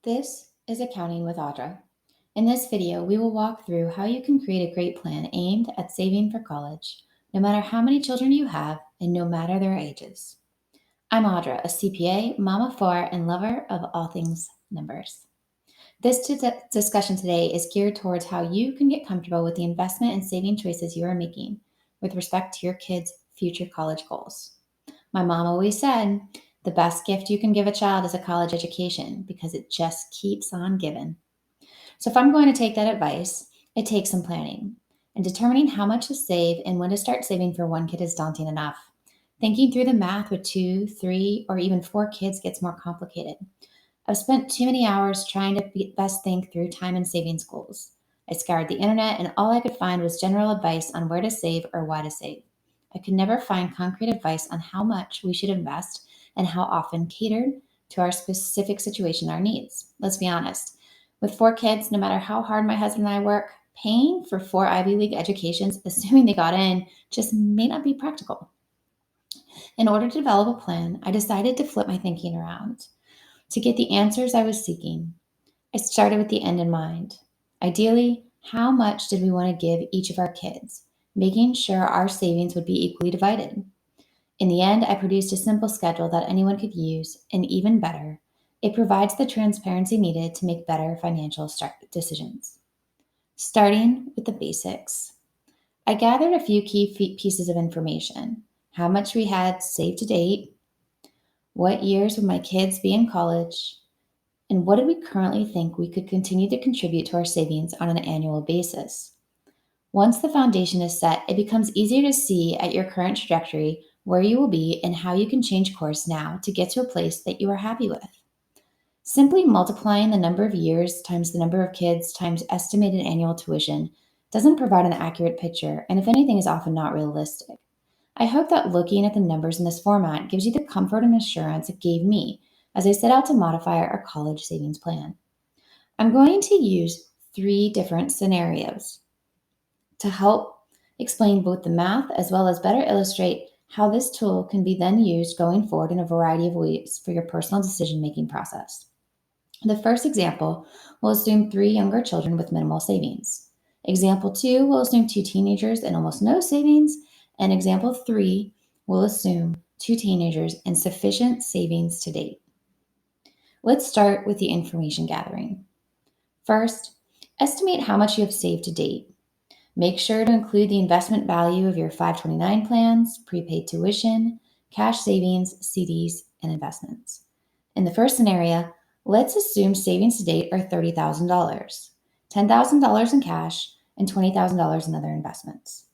This is Accounting with Audra. In this video, we will walk through how you can create a great plan aimed at saving for college, no matter how many children you have and no matter their ages. I'm Audra, a CPA, mama of four, and lover of all things numbers. This discussion today is geared towards how you can get comfortable with the investment and saving choices you are making with respect to your kids' future college goals. My mom always said, the best gift you can give a child is a college education because it just keeps on giving. So, if I'm going to take that advice, it takes some planning. And determining how much to save and when to start saving for one kid is daunting enough. Thinking through the math with 2, 3, or even 4 kids gets more complicated. I've spent too many hours trying to best think through time and savings goals. I scoured the internet, and all I could find was general advice on where to save or why to save. I could never find concrete advice on how much we should invest and how often catered to our specific situation, our needs. Let's be honest. With 4 kids, no matter how hard my husband and I work, paying for 4 Ivy League educations, assuming they got in, just may not be practical. In order to develop a plan, I decided to flip my thinking around. To get the answers I was seeking, I started with the end in mind. Ideally, how much did we want to give each of our kids, making sure our savings would be equally divided. In the end, I produced a simple schedule that anyone could use, and even better, it provides the transparency needed to make better financial decisions. Starting with the basics, I gathered a few key pieces of information: how much we had saved to date, what years would my kids be in college, and what do we currently think we could continue to contribute to our savings on an annual basis. Once the foundation is set, it becomes easier to see at your current trajectory where you will be and how you can change course now to get to a place that you are happy with. Simply multiplying the number of years times the number of kids times estimated annual tuition doesn't provide an accurate picture, and if anything, is often not realistic. I hope that looking at the numbers in this format gives you the comfort and assurance it gave me as I set out to modify our college savings plan. I'm going to use 3 different scenarios to help explain both the math as well as better illustrate how this tool can be then used going forward in a variety of ways for your personal decision-making process. The first example will assume 3 younger children with minimal savings. Example 2 will assume 2 teenagers and almost no savings, and example 3 will assume 2 teenagers and sufficient savings to date. Let's start with the information gathering. First, estimate how much you have saved to date. Make sure to include the investment value of your 529 plans, prepaid tuition, cash savings, CDs, and investments. In the first scenario, let's assume savings to date are $30,000, $10,000 in cash, and $20,000 in other investments.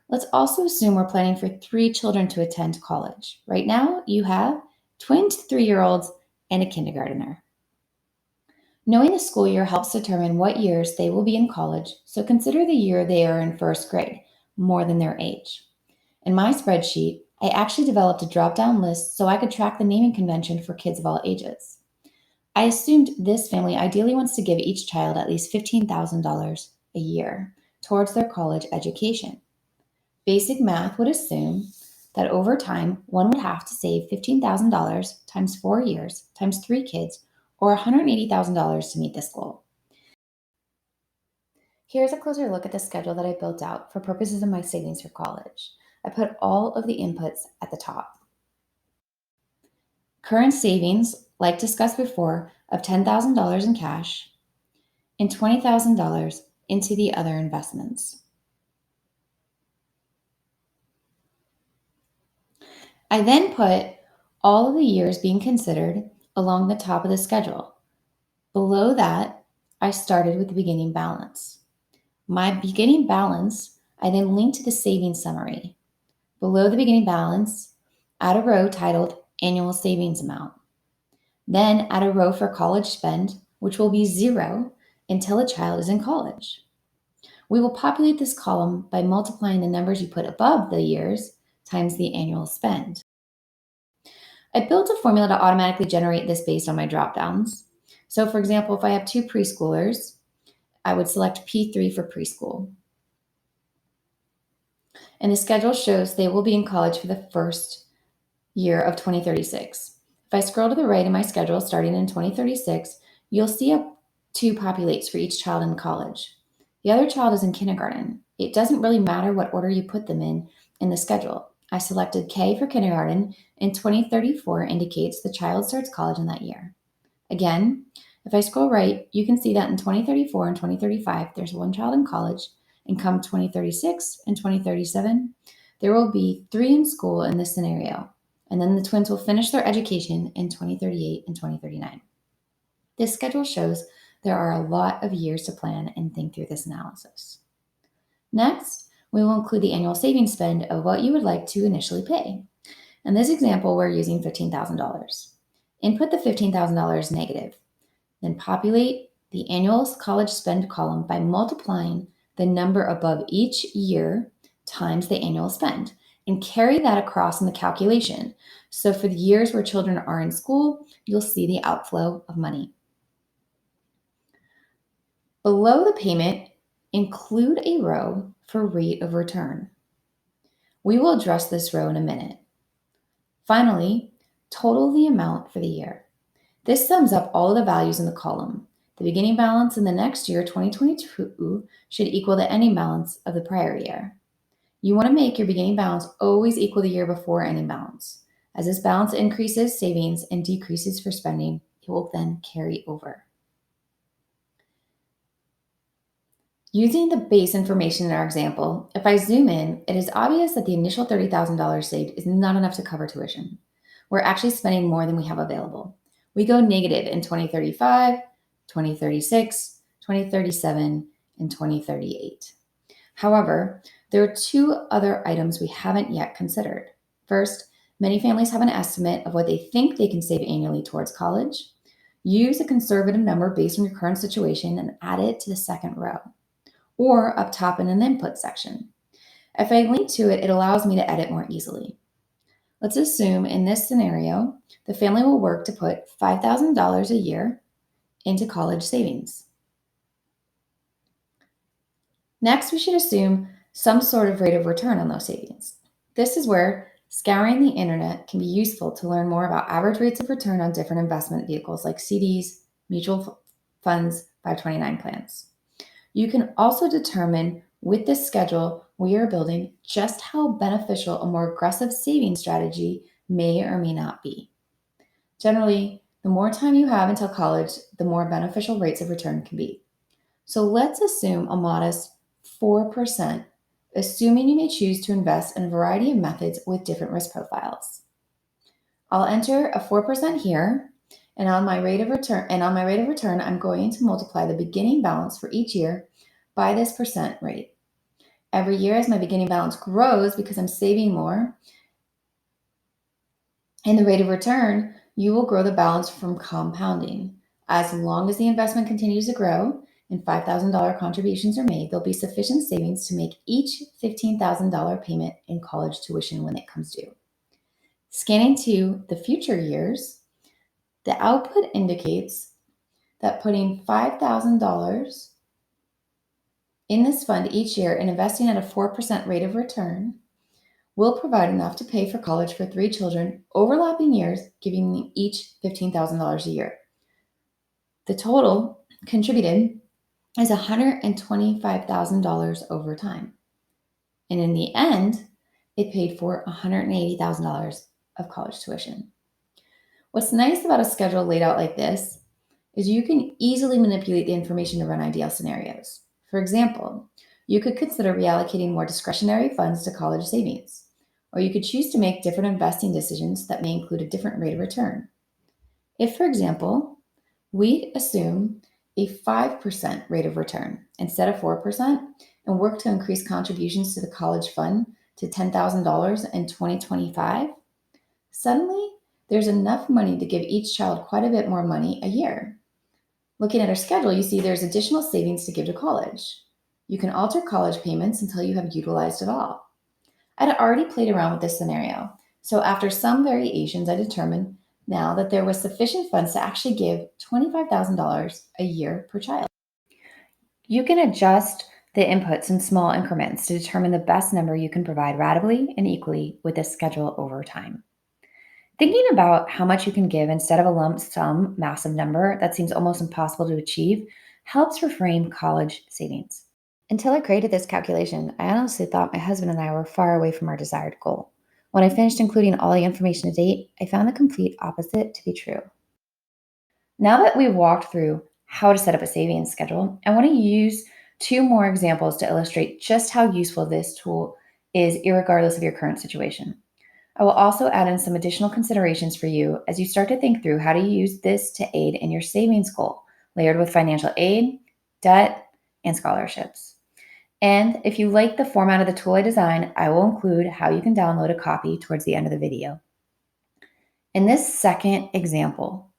Let's also assume we're planning for 3 children to attend college. Right now, you have twin 3-year-olds and a kindergartner. Knowing the school year helps determine what years they will be in college, so consider the year they are in first grade, more than their age. In my spreadsheet, I actually developed a drop-down list so I could track the naming convention for kids of all ages. I assumed this family ideally wants to give each child at least $15,000 a year towards their college education. Basic math would assume that over time, one would have to save $15,000 times 4 years times 3 kids, or $180,000 to meet this goal. Here's a closer look at the schedule that I built out for purposes of my savings for college. I put all of the inputs at the top. Current savings, like discussed before, of $10,000 in cash and $20,000 into the other investments. I then put all of the years being considered along the top of the schedule. Below that, I started with the beginning balance. My beginning balance, I then linked to the savings summary. Below the beginning balance, add a row titled Annual Savings Amount. Then add a row for college spend, which will be 0 until a child is in college. We will populate this column by multiplying the numbers you put above the years times the annual spend. I built a formula to automatically generate this based on my dropdowns. So for example, if I have 2 preschoolers, I would select P3 for preschool. And the schedule shows they will be in college for the first year of 2036. If I scroll to the right in my schedule starting in 2036, You'll see two populates for each child in college. The other child is in kindergarten. It doesn't really matter what order you put them in the schedule. I selected K for kindergarten, and 2034 indicates the child starts college in that year. Again, if I scroll right, you can see that in 2034 and 2035, there's one child in college, and come 2036 and 2037, there will be 3 in school in this scenario, and then the twins will finish their education in 2038 and 2039. This schedule shows there are a lot of years to plan and think through this analysis. Next, we will include the annual savings spend of what you would like to initially pay. In this example, we're using $15,000. Input the $15,000 negative, then populate the annual college spend column by multiplying the number above each year times the annual spend, and carry that across in the calculation. So for the years where children are in school, you'll see the outflow of money. Below the payment, include a row for rate of return. We will address this row in a minute. Finally, total the amount for the year. This sums up all of the values in the column. The beginning balance in the next year, 2022, should equal the ending balance of the prior year. You want to make your beginning balance always equal the year before ending balance. As this balance increases savings and decreases for spending, it will then carry over. Using the base information in our example, if I zoom in, it is obvious that the initial $30,000 saved is not enough to cover tuition. We're actually spending more than we have available. We go negative in 2035, 2036, 2037, and 2038. However, there are 2 other items we haven't yet considered. First, many families have an estimate of what they think they can save annually towards college. Use a conservative number based on your current situation and add it to the second row, or up top in an input section. If I link to it, it allows me to edit more easily. Let's assume in this scenario, the family will work to put $5,000 a year into college savings. Next, we should assume some sort of rate of return on those savings. This is where scouring the internet can be useful to learn more about average rates of return on different investment vehicles like CDs, mutual funds, 529 plans. You can also determine with this schedule we are building just how beneficial a more aggressive savings strategy may or may not be. Generally, the more time you have until college, the more beneficial rates of return can be. So let's assume a modest 4%, assuming you may choose to invest in a variety of methods with different risk profiles. I'll enter a 4% here, and on my rate of return, I'm going to multiply the beginning balance for each year by this percent rate. Every year as my beginning balance grows because I'm saving more, in the rate of return, you will grow the balance from compounding. As long as the investment continues to grow and $5,000 contributions are made, there'll be sufficient savings to make each $15,000 payment in college tuition when it comes due. Scanning to the future years, the output indicates that putting $5,000 in this fund each year and investing at a 4% rate of return will provide enough to pay for college for 3 children, overlapping years, giving them each $15,000 a year. The total contributed is $125,000 over time. And in the end, it paid for $180,000 of college tuition. What's nice about a schedule laid out like this is you can easily manipulate the information to run ideal scenarios. For example, you could consider reallocating more discretionary funds to college savings, or you could choose to make different investing decisions that may include a different rate of return. If, for example, we assume a 5% rate of return instead of 4% and work to increase contributions to the college fund to $10,000 in 2025, suddenly there's enough money to give each child quite a bit more money a year. Looking at our schedule, you see there's additional savings to give to college. You can alter college payments until you have utilized it all. I'd already played around with this scenario, so after some variations, I determined now that there was sufficient funds to actually give $25,000 a year per child. You can adjust the inputs in small increments to determine the best number you can provide ratably and equally with this schedule over time. Thinking about how much you can give instead of a lump sum massive number that seems almost impossible to achieve helps reframe college savings. Until I created this calculation, I honestly thought my husband and I were far away from our desired goal. When I finished including all the information to date, I found the complete opposite to be true. Now that we've walked through how to set up a savings schedule, I want to use two more examples to illustrate just how useful this tool is, irregardless of your current situation. I will also add in some additional considerations for you as you start to think through how to use this to aid in your savings goal, layered with financial aid, debt, and scholarships. And if you like the format of the tool I designed, I will include how you can download a copy towards the end of the video. In this second example,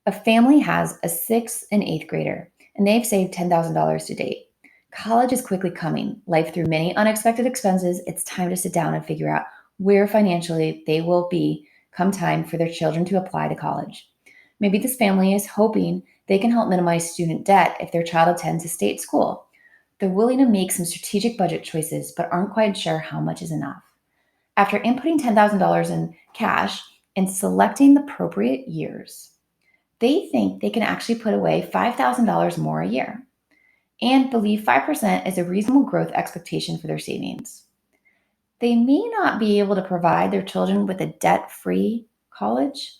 a family has a 6th and 8th grader, and they've saved $10,000 to date. College is quickly coming. Life threw many unexpected expenses. It's time to sit down and figure out where financially they will be come time for their children to apply to college. Maybe this family is hoping they can help minimize student debt if their child attends a state school. They're willing to make some strategic budget choices, but aren't quite sure how much is enough. After inputting $10,000 in cash and selecting the appropriate years, they think they can actually put away $5,000 more a year and believe 5% is a reasonable growth expectation for their savings. They may not be able to provide their children with a debt-free college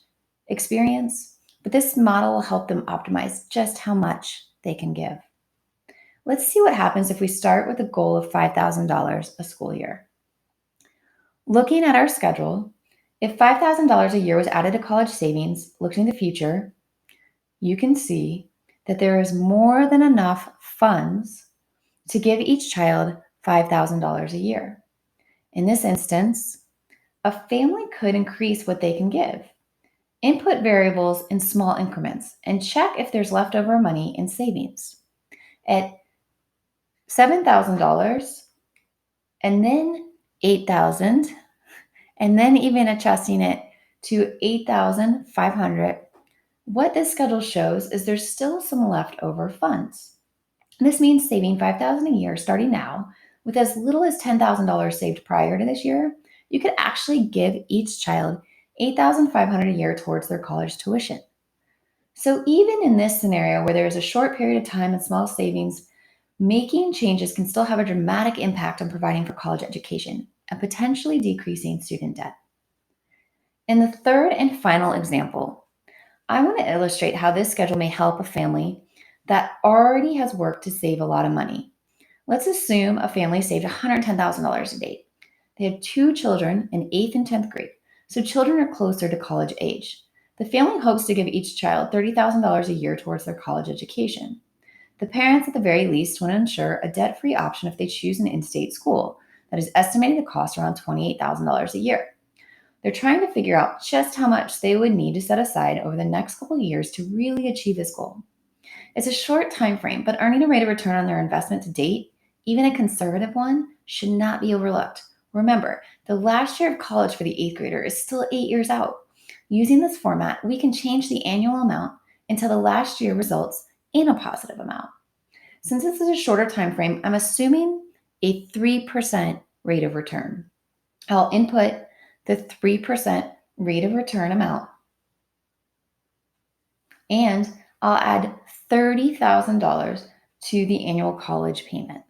experience, but this model will help them optimize just how much they can give. Let's see what happens if we start with a goal of $5,000 a school year. Looking at our schedule, if $5,000 a year was added to college savings, looking in the future, you can see that there is more than enough funds to give each child $5,000 a year. In this instance, a family could increase what they can give, input variables in small increments, and check if there's leftover money in savings. At $7,000 and then $8,000, and then even adjusting it to $8,500, what this schedule shows is there's still some leftover funds. This means saving $5,000 a year starting now, with as little as $10,000 saved prior to this year, you could actually give each child $8,500 a year towards their college tuition. So even in this scenario where there is a short period of time and small savings, making changes can still have a dramatic impact on providing for college education and potentially decreasing student debt. In the third and final example, I want to illustrate how this schedule may help a family that already has worked to save a lot of money. Let's assume a family saved $110,000 a date. They had two children in 8th and 10th grade, so children are closer to college age. The family hopes to give each child $30,000 a year towards their college education. The parents, at the very least, want to ensure a debt-free option if they choose an in-state school that is estimated to cost around $28,000 a year. They're trying to figure out just how much they would need to set aside over the next couple of years to really achieve this goal. It's a short time frame, but earning a rate of return on their investment to date, even a conservative one, should not be overlooked. Remember, the last year of college for the 8th grader is still 8 years out. Using this format, we can change the annual amount until the last year results in a positive amount. Since this is a shorter time frame, I'm assuming a 3% rate of return. I'll input the 3% rate of return amount, and I'll add $30,000 to the annual college payment.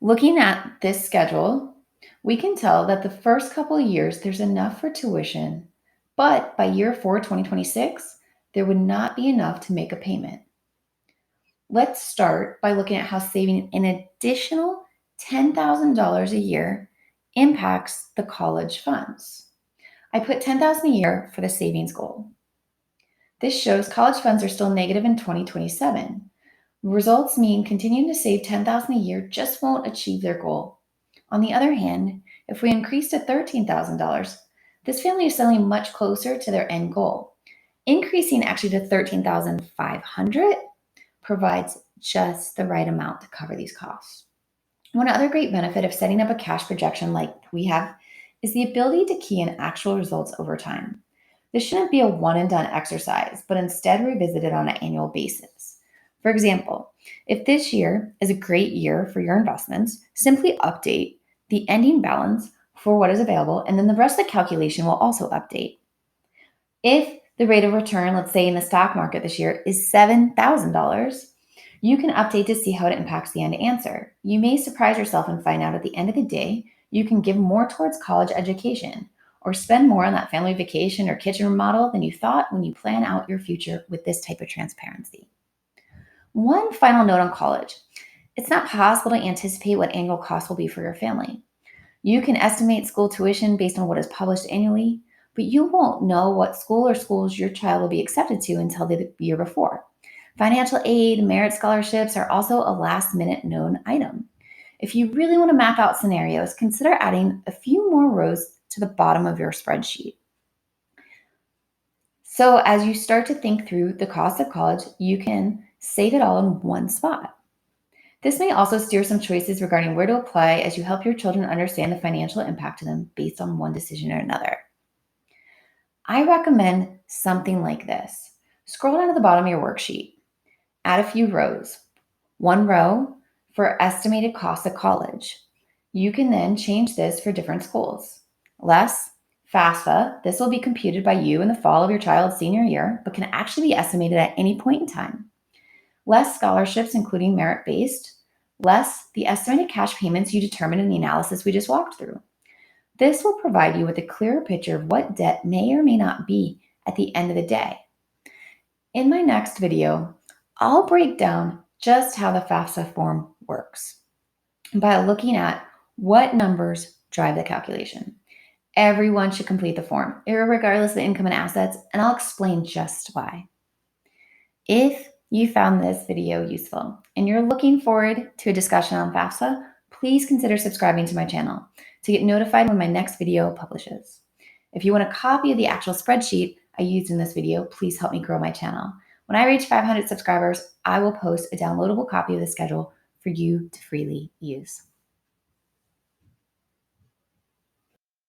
Looking at this schedule, we can tell that the first couple of years there's enough for tuition, but by year 4, 2026, there would not be enough to make a payment. Let's start by looking at how saving an additional $10,000 a year impacts the college funds. I put $10,000 a year for the savings goal. This shows college funds are still negative in 2027. Results mean continuing to save $10,000 a year just won't achieve their goal. On the other hand, if we increase to $13,000, this family is selling much closer to their end goal. Increasing actually to $13,500 provides just the right amount to cover these costs. One other great benefit of setting up a cash projection like we have is the ability to key in actual results over time. This shouldn't be a one and done exercise, but instead revisited on an annual basis. For example, if this year is a great year for your investments, simply update the ending balance for what is available, and then the rest of the calculation will also update. If the rate of return, let's say in the stock market this year, is $7,000, you can update to see how it impacts the end answer. You may surprise yourself and find out at the end of the day, you can give more towards college education or spend more on that family vacation or kitchen remodel than you thought when you plan out your future with this type of transparency. One final note on college. It's not possible to anticipate what annual costs will be for your family. You can estimate school tuition based on what is published annually, but you won't know what school or schools your child will be accepted to until the year before. Financial aid, merit scholarships are also a last minute known item. If you really want to map out scenarios, consider adding a few more rows to the bottom of your spreadsheet. So, as you start to think through the cost of college, you can save it all in one spot. This may also steer some choices regarding where to apply as you help your children understand the financial impact to them based on one decision or another. I recommend something like this. Scroll down to the bottom of your worksheet. Add a few rows. One row for estimated costs of college. You can then change this for different schools. Less FAFSA. This will be computed by you in the fall of your child's senior year, but can actually be estimated at any point in time. Less scholarships, including merit-based. Less the estimated cash payments you determined in the analysis we just walked through. This will provide you with a clearer picture of what debt may or may not be at the end of the day. In my next video, I'll break down just how the FAFSA form works by looking at what numbers drive the calculation. Everyone should complete the form, regardless of the income and assets, and I'll explain just why. If you found this video useful and you're looking forward to a discussion on FAFSA, please consider subscribing to my channel to get notified when my next video publishes. If you want a copy of the actual spreadsheet I used in this video, please help me grow my channel. When I reach 500 subscribers, I will post a downloadable copy of the schedule for you to freely use.